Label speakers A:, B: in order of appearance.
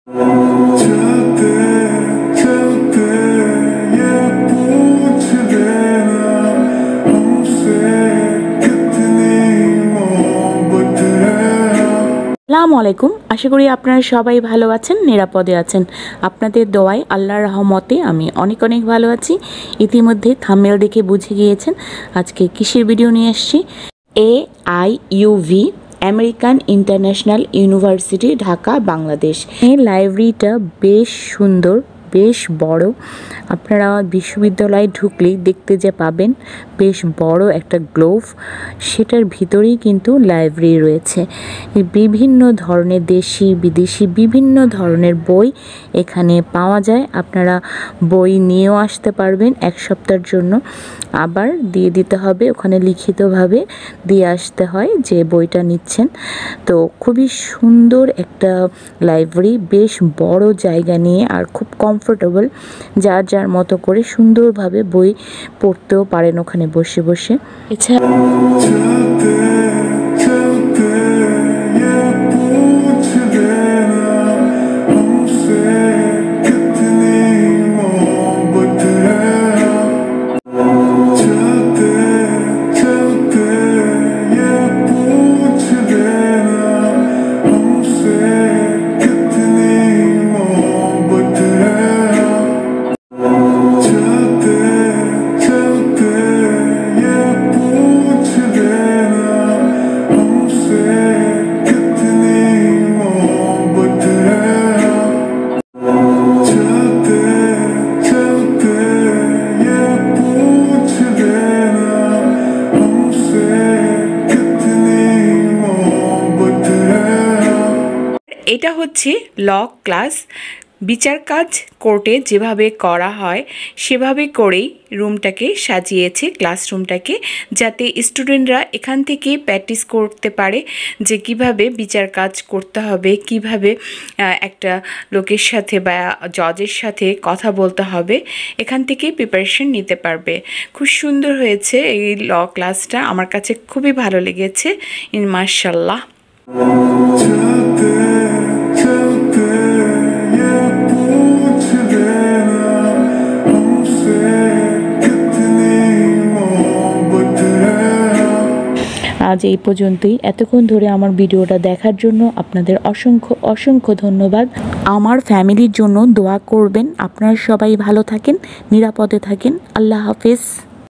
A: আসসালামু আলাইকুম। আশা করি আপনারা সবাই ভালো আছেন, নিরাপদে আছেন। আপনাদের দোয়ায় আল্লাহর রহমতে আমি অনেক অনেক ভালো আছি। ইতিমধ্যে থাম্বনেল দেখে বুঝে গিয়েছেন আজকে কিসের ভিডিও নিয়ে আসছি। AIUV American international university, Dhaka, Bangladesh. এই লাইব্রেরিটা বেশ সুন্দর, বেশ বড়। আপনারা বিশ্ববিদ্যালয়ে ঢুকলেই দেখতে যে পাবেন বেশ বড় একটা গ্লোভ, সেটার ভিতরেই কিন্তু লাইব্রেরি রয়েছে। বিভিন্ন ধরনের দেশি বিদেশি বিভিন্ন ধরনের বই এখানে পাওয়া যায়। আপনারা বই নিয়েও আসতে পারবেন এক সপ্তাহের জন্য, আবার দিয়ে দিতে হবে, ওখানে লিখিতভাবে দিয়ে আসতে হয় যে বইটা নিচ্ছেন। তো খুবই সুন্দর একটা লাইব্রেরি, বেশ বড় জায়গা নিয়ে আর খুব কমফোর্টেবল। যার যার মতো করে সুন্দরভাবে বই পড়তেও পারেন ওখানে বসে বসে। এছাড়া এটা হচ্ছে ল ক্লাস। বিচার কাজ কোর্টে যেভাবে করা হয় সেভাবে করেই রুমটাকে সাজিয়েছে, ক্লাসরুমটাকে, যাতে স্টুডেন্টরা এখান থেকে প্র্যাকটিস করতে পারে যে কিভাবে বিচার কাজ করতে হবে, কিভাবে একটা লোকের সাথে বা জজের সাথে কথা বলতে হবে, এখান থেকে প্রিপারেশন নিতে পারবে। খুব সুন্দর হয়েছে এই ল ক্লাসটা, আমার কাছে খুবই ভালো লেগেছে। মাশাআল্লাহ। আজ এই পর্যন্তই। এতক্ষণ ধরে আমার ভিডিওটা দেখার জন্য আপনাদের অসংখ্য অসংখ্য ধন্যবাদ। আমার ফ্যামিলির জন্য দোয়া করবেন। আপনারা সবাই ভালো থাকেন, নিরাপদে থাকেন। আল্লাহ হাফেজ।